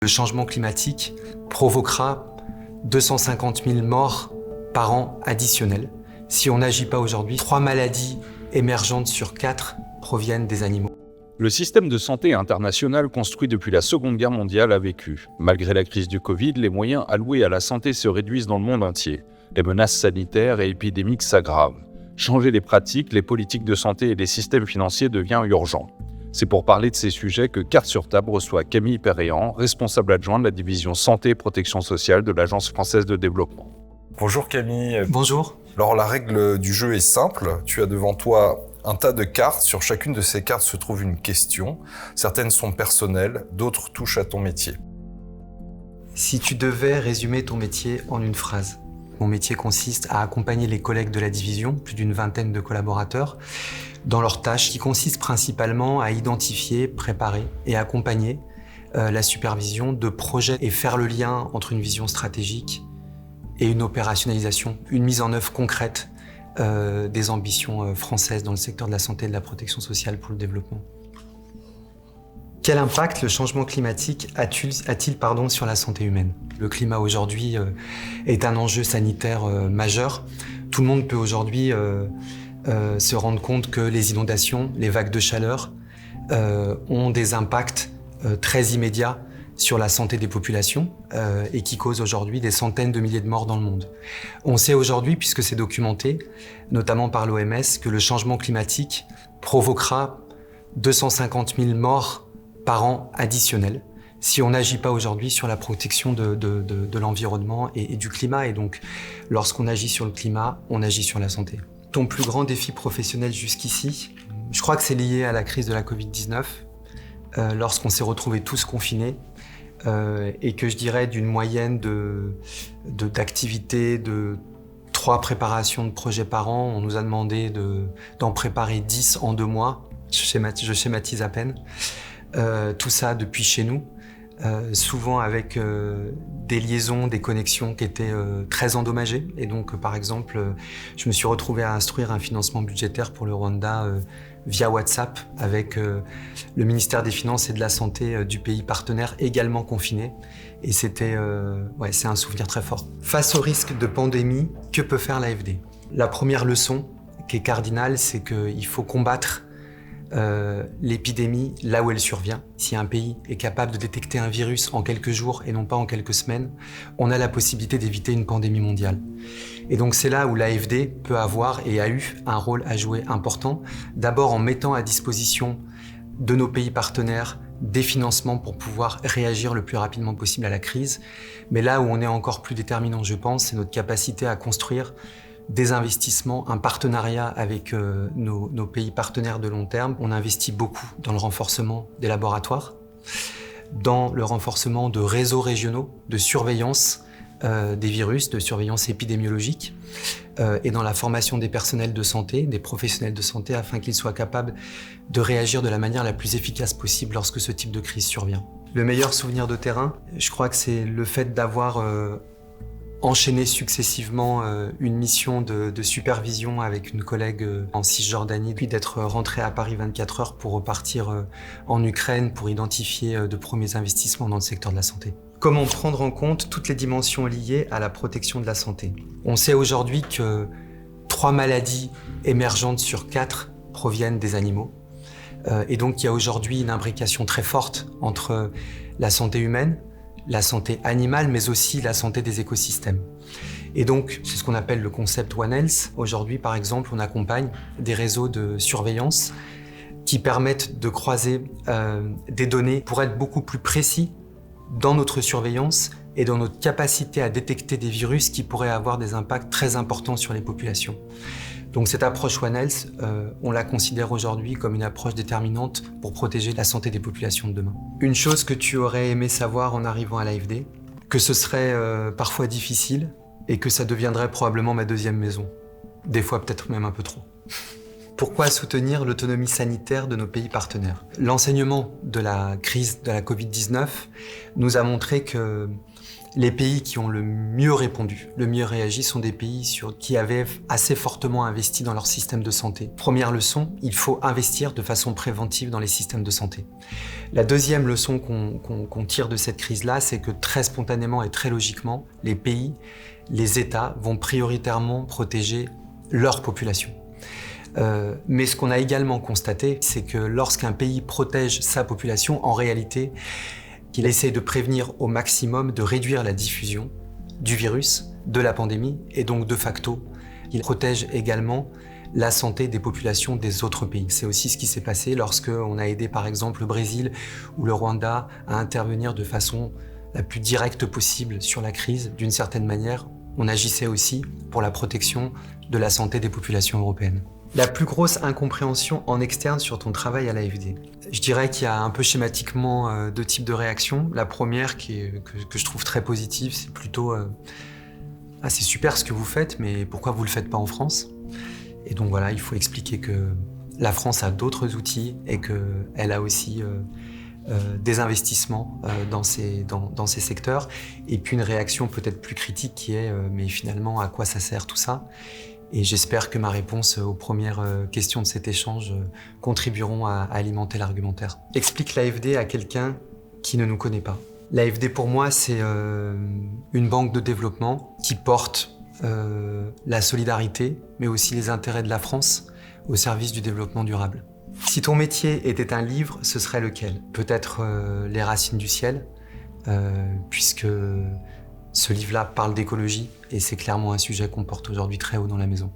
Le changement climatique provoquera 250 000 morts par an additionnels. Si on n'agit pas aujourd'hui, 3 maladies émergentes sur 4 proviennent des animaux. Le système de santé international construit depuis la Seconde Guerre mondiale a vécu. Malgré la crise du Covid, les moyens alloués à la santé se réduisent dans le monde entier. Les menaces sanitaires et épidémiques s'aggravent. Changer les pratiques, les politiques de santé et les systèmes financiers devient urgent. C'est pour parler de ces sujets que Cartes sur table reçoit Camille Péréan, responsable adjoint de la division santé et protection sociale de l'Agence française de développement. Bonjour Camille. Bonjour. Alors la règle du jeu est simple. Tu as devant toi un tas de cartes. Sur chacune de ces cartes se trouve une question. Certaines sont personnelles, d'autres touchent à ton métier. Si tu devais résumer ton métier en une phrase, mon métier consiste à accompagner les collègues de la division, plus d'une vingtaine de collaborateurs, dans leurs tâches qui consistent principalement à identifier, préparer et accompagner la supervision de projets et faire le lien entre une vision stratégique et une opérationnalisation, une mise en œuvre concrète des ambitions françaises dans le secteur de la santé et de la protection sociale pour le développement. Quel impact le changement climatique a-t-il sur la santé humaine ? Le climat aujourd'hui est un enjeu sanitaire majeur. Tout le monde peut aujourd'hui se rendre compte que les inondations, les vagues de chaleur ont des impacts très immédiats sur la santé des populations et qui causent aujourd'hui des centaines de milliers de morts dans le monde. On sait aujourd'hui, puisque c'est documenté, notamment par l'OMS, que le changement climatique provoquera 250 000 morts par an additionnels si on n'agit pas aujourd'hui sur la protection de l'environnement et du climat. Et donc, lorsqu'on agit sur le climat, on agit sur la santé. Ton plus grand défi professionnel jusqu'ici, je crois que c'est lié à la crise de la Covid-19, lorsqu'on s'est retrouvés tous confinés, et que je dirais d'une moyenne d'activités de 3 préparations de projets par an, on nous a demandé d'en préparer 10 en 2 mois, je schématise à peine. Tout ça depuis chez nous, souvent avec des liaisons, des connexions qui étaient très endommagées. Et donc, par exemple, je me suis retrouvé à instruire un financement budgétaire pour le Rwanda via WhatsApp avec le ministère des Finances et de la Santé du pays partenaire également confiné. Et c'est un souvenir très fort. Face au risque de pandémie, que peut faire l'AFD ? La première leçon qui est cardinale, c'est qu'il faut combattre l'épidémie là où elle survient. Si un pays est capable de détecter un virus en quelques jours et non pas en quelques semaines, on a la possibilité d'éviter une pandémie mondiale. Et donc c'est là où l'AFD peut avoir et a eu un rôle à jouer important, d'abord en mettant à disposition de nos pays partenaires des financements pour pouvoir réagir le plus rapidement possible à la crise. Mais là où on est encore plus déterminant, je pense, c'est notre capacité à construire des investissements, un partenariat avec nos pays partenaires de long terme. On investit beaucoup dans le renforcement des laboratoires, dans le renforcement de réseaux régionaux de surveillance des virus, de surveillance épidémiologique, et dans la formation des personnels de santé, des professionnels de santé, afin qu'ils soient capables de réagir de la manière la plus efficace possible lorsque ce type de crise survient. Le meilleur souvenir de terrain, je crois que c'est le fait d'avoir enchaîner successivement une mission de supervision avec une collègue en Cisjordanie, puis d'être rentré à Paris 24 heures pour repartir en Ukraine pour identifier de premiers investissements dans le secteur de la santé. Comment prendre en compte toutes les dimensions liées à la protection de la santé ? On sait aujourd'hui que 3 maladies émergentes sur 4 proviennent des animaux. Et donc il y a aujourd'hui une imbrication très forte entre la santé humaine, la santé animale, mais aussi la santé des écosystèmes. Et donc, c'est ce qu'on appelle le concept One Health. Aujourd'hui, par exemple, on accompagne des réseaux de surveillance qui permettent de croiser des données pour être beaucoup plus précis dans notre surveillance et dans notre capacité à détecter des virus qui pourraient avoir des impacts très importants sur les populations. Donc cette approche One Health, on la considère aujourd'hui comme une approche déterminante pour protéger la santé des populations de demain. Une chose que tu aurais aimé savoir en arrivant à l'AFD, que ce serait parfois difficile et que ça deviendrait probablement ma deuxième maison. Des fois peut-être même un peu trop. Pourquoi soutenir l'autonomie sanitaire de nos pays partenaires? L'enseignement de la crise de la Covid-19 nous a montré que les pays qui ont le mieux répondu, le mieux réagi, sont des pays qui avaient assez fortement investi dans leur système de santé. Première leçon, il faut investir de façon préventive dans les systèmes de santé. La deuxième leçon qu'on tire de cette crise-là, c'est que très spontanément et très logiquement, les pays, les États vont prioritairement protéger leur population. Mais ce qu'on a également constaté, c'est que lorsqu'un pays protège sa population, en réalité, qu'il essaie de prévenir au maximum, de réduire la diffusion du virus, de la pandémie, et donc de facto, il protège également la santé des populations des autres pays. C'est aussi ce qui s'est passé lorsqu'on a aidé par exemple le Brésil ou le Rwanda à intervenir de façon la plus directe possible sur la crise. D'une certaine manière, on agissait aussi pour la protection de la santé des populations européennes. La plus grosse incompréhension en externe sur ton travail à l'AFD. Je dirais qu'il y a un peu schématiquement deux types de réactions. La première, que je trouve très positive, c'est plutôt « Ah, c'est super ce que vous faites, mais pourquoi vous le faites pas en France ?» Et donc voilà, il faut expliquer que la France a d'autres outils et qu'elle a aussi des investissements dans ces secteurs. Et puis une réaction peut-être plus critique qui est « Mais finalement, à quoi ça sert tout ça ?» Et j'espère que ma réponse aux premières questions de cet échange contribueront à alimenter l'argumentaire. Explique l'AFD à quelqu'un qui ne nous connaît pas. L'AFD pour moi, c'est une banque de développement qui porte la solidarité, mais aussi les intérêts de la France au service du développement durable. Si ton métier était un livre, ce serait lequel? Peut-être Les Racines du ciel, puisque ce livre-là parle d'écologie et c'est clairement un sujet qu'on porte aujourd'hui très haut dans la maison.